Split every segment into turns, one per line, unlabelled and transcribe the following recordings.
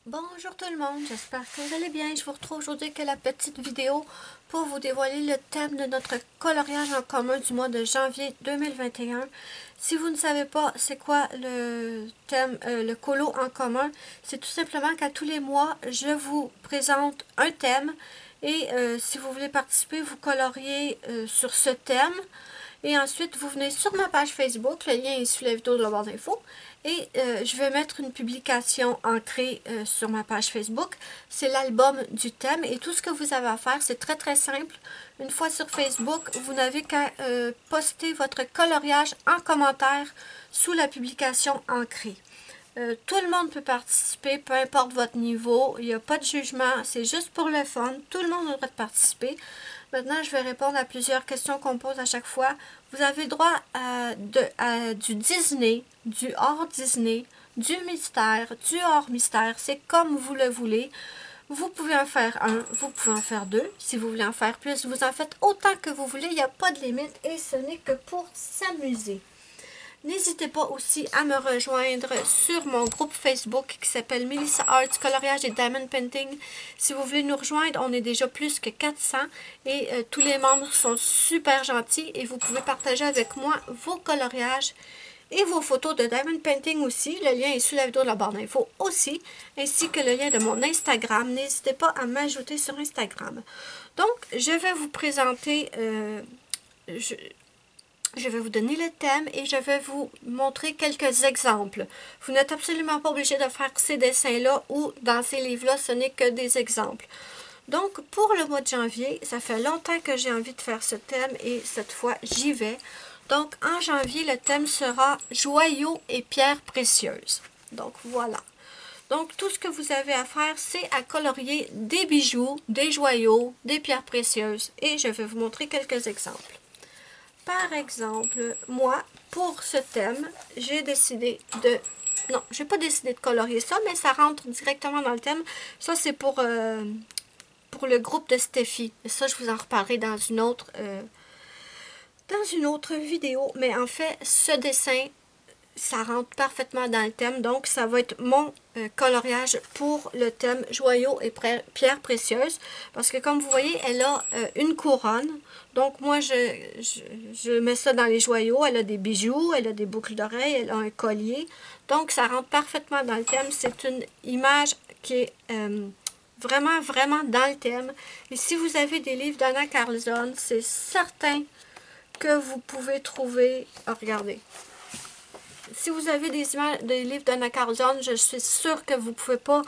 Bonjour tout le monde, j'espère que vous allez bien. Je vous retrouve aujourd'hui avec la petite vidéo pour vous dévoiler le thème de notre coloriage en commun du mois de janvier 2021. Si vous ne savez pas c'est quoi le thème, le colo en commun, c'est tout simplement qu'à tous les mois, je vous présente un thème et si vous voulez participer, vous coloriez sur ce thème. Et ensuite, vous venez sur ma page Facebook, le lien est sous la vidéo de la barre d'infos. Et je vais mettre une publication ancrée sur ma page Facebook. C'est l'album du thème. Et tout ce que vous avez à faire, c'est très très simple. Une fois sur Facebook, vous n'avez qu'à poster votre coloriage en commentaire sous la publication ancrée. Tout le monde peut participer, peu importe votre niveau. Il n'y a pas de jugement, c'est juste pour le fun. Tout le monde a le droit de participer. Maintenant, je vais répondre à plusieurs questions qu'on pose à chaque fois. Vous avez droit à du Disney, du hors Disney, du mystère, du hors mystère. C'est comme vous le voulez. Vous pouvez en faire un, vous pouvez en faire deux. Si vous voulez en faire plus, vous en faites autant que vous voulez. Il n'y a pas de limite et ce n'est que pour s'amuser. N'hésitez pas aussi à me rejoindre sur mon groupe Facebook qui s'appelle Melissa Arts Coloriage et Diamond Painting. Si vous voulez nous rejoindre, on est déjà plus que 400 et tous les membres sont super gentils et vous pouvez partager avec moi vos coloriages et vos photos de Diamond Painting aussi. Le lien est sous la vidéo de la barre d'infos aussi, ainsi que le lien de mon Instagram. N'hésitez pas à m'ajouter sur Instagram. Donc, je vais vous présenter... je vais vous donner le thème et je vais vous montrer quelques exemples. Vous n'êtes absolument pas obligé de faire ces dessins-là ou dans ces livres-là, ce n'est que des exemples. Donc, pour le mois de janvier, ça fait longtemps que j'ai envie de faire ce thème et cette fois, j'y vais. Donc, en janvier, le thème sera joyaux et pierres précieuses. Donc, voilà. Donc, tout ce que vous avez à faire, c'est à colorier des bijoux, des joyaux, des pierres précieuses. Et je vais vous montrer quelques exemples. Par exemple, moi, pour ce thème, j'ai décidé de... Non, je n'ai pas décidé de colorier ça, mais ça rentre directement dans le thème. Ça, c'est pour le groupe de Steffi. Et ça, je vous en reparlerai dans une autre vidéo. Mais en fait, ce dessin, ça rentre parfaitement dans le thème. Donc, ça va être mon coloriage pour le thème joyaux et pierres précieuses. Parce que comme vous voyez, elle a une couronne. Donc, moi, je mets ça dans les joyaux. Elle a des bijoux, elle a des boucles d'oreilles, elle a un collier. Donc, ça rentre parfaitement dans le thème. C'est une image qui est vraiment, vraiment dans le thème. Et si vous avez des livres d'Anna Carlzon, c'est certain que vous pouvez trouver... Oh, regardez. Si vous avez des livres d'Anna Carlzon, je suis sûre que vous ne pouvez pas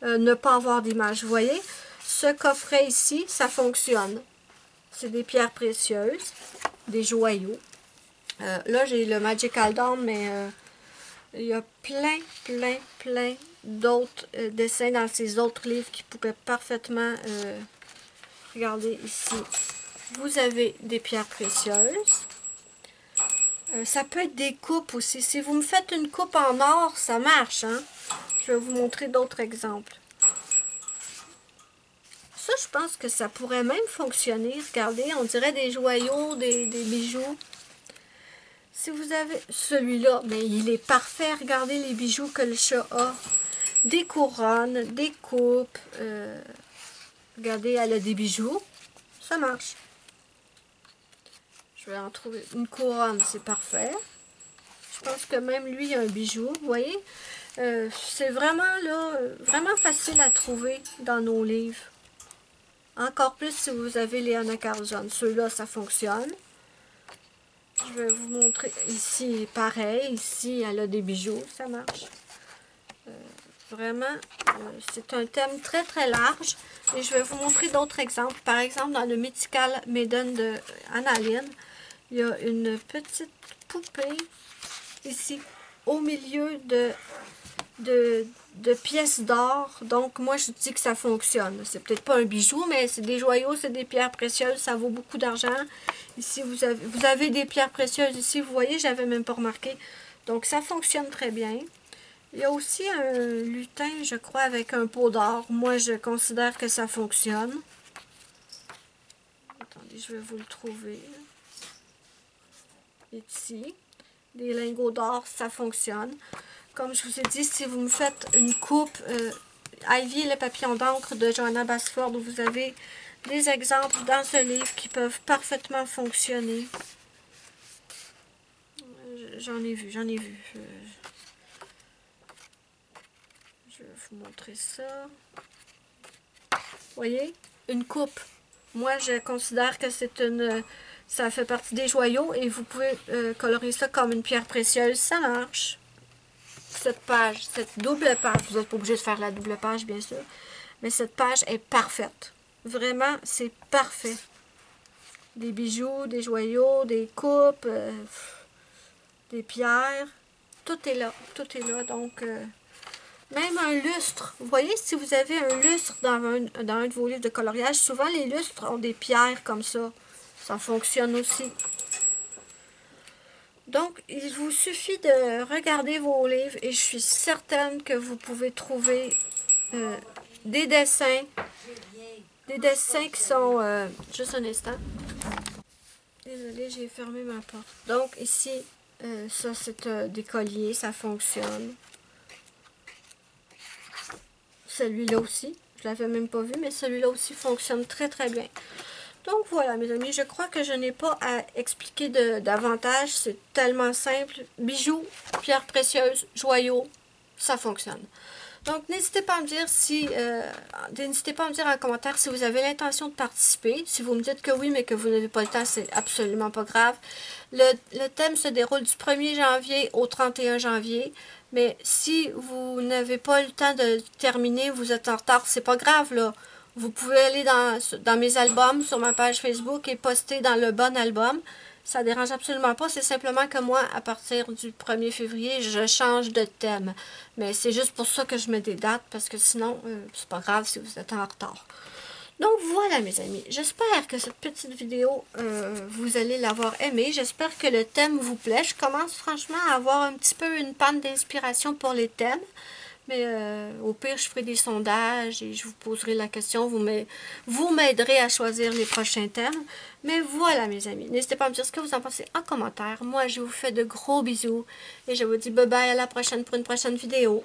ne pas avoir d'image. Vous voyez, ce coffret ici, ça fonctionne. C'est des pierres précieuses, des joyaux. Là, j'ai le Magical Dawn, mais il y a plein d'autres dessins dans ces autres livres qui pourraient parfaitement... regardez ici, vous avez des pierres précieuses. Ça peut être des coupes aussi. Si vous me faites une coupe en or, ça marche, hein? Je vais vous montrer d'autres exemples. Ça, je pense que ça pourrait même fonctionner. Regardez, on dirait des joyaux, des bijoux. Si vous avez celui-là, mais il est parfait. Regardez les bijoux que le chat a. Des couronnes, des coupes. Regardez, elle a des bijoux. Ça marche. Je vais en trouver une couronne, c'est parfait. Je pense que même lui a un bijou, vous voyez. C'est vraiment là, vraiment facile à trouver dans nos livres. Encore plus si vous avez les Anna Carlzon. Ceux-là, ça fonctionne. Je vais vous montrer ici, pareil. Ici, elle a des bijoux, ça marche. Vraiment, c'est un thème très très large. Et je vais vous montrer d'autres exemples. Par exemple, dans le Mythical Maiden de Annaline, il y a une petite poupée ici, au milieu de pièces d'or. Donc, moi, je dis que ça fonctionne. C'est peut-être pas un bijou, mais c'est des joyaux, c'est des pierres précieuses. Ça vaut beaucoup d'argent. Ici, vous avez des pierres précieuses ici. Vous voyez, j'avais même pas remarqué. Donc, ça fonctionne très bien. Il y a aussi un lutin, je crois, avec un pot d'or. Moi, je considère que ça fonctionne. Attendez, je vais vous le trouver. Ici. Des lingots d'or, ça fonctionne. Comme je vous ai dit, si vous me faites une coupe Ivy et le papillon d'encre de Johanna Basford, où vous avez des exemples dans ce livre qui peuvent parfaitement fonctionner. J'en ai vu. Je vais vous montrer ça. Voyez? Une coupe. Moi, je considère que c'est une... Ça fait partie des joyaux et vous pouvez colorer ça comme une pierre précieuse. Ça marche. Cette page, cette double page, vous n'êtes pas obligé de faire la double page, bien sûr, mais cette page est parfaite. Vraiment, c'est parfait. Des bijoux, des joyaux, des coupes, des pierres. Tout est là. Donc, même un lustre. Vous voyez, si vous avez un lustre dans un de vos livres de coloriage, souvent les lustres ont des pierres comme ça. Ça fonctionne aussi. Donc, il vous suffit de regarder vos livres et je suis certaine que vous pouvez trouver des dessins qui sont... juste un instant. Désolée, j'ai fermé ma porte. Donc, ici, ça c'est des colliers, ça fonctionne. Celui-là aussi, je l'avais même pas vu, mais celui-là aussi fonctionne très très bien. Donc voilà mes amis, je crois que je n'ai pas à expliquer davantage, c'est tellement simple. Bijoux, pierres précieuses, joyaux, ça fonctionne. Donc n'hésitez pas à me dire n'hésitez pas à me dire en commentaire si vous avez l'intention de participer. Si vous me dites que oui, mais que vous n'avez pas le temps, c'est absolument pas grave. Le thème se déroule du 1er janvier au 31 janvier. Mais si vous n'avez pas le temps de terminer, vous êtes en retard, c'est pas grave là. Vous pouvez aller dans mes albums sur ma page Facebook et poster dans le bon album. Ça ne dérange absolument pas. C'est simplement que moi, à partir du 1er février, je change de thème. Mais c'est juste pour ça que je mets des dates, parce que sinon, c'est pas grave si vous êtes en retard. Donc voilà mes amis, j'espère que cette petite vidéo, vous allez l'avoir aimée. J'espère que le thème vous plaît. Je commence franchement à avoir un petit peu une panne d'inspiration pour les thèmes. Mais au pire, je ferai des sondages et je vous poserai la question. Vous m'aiderez à choisir les prochains thèmes. Mais voilà mes amis, n'hésitez pas à me dire ce que vous en pensez en commentaire. Moi, je vous fais de gros bisous et je vous dis bye bye à la prochaine pour une prochaine vidéo.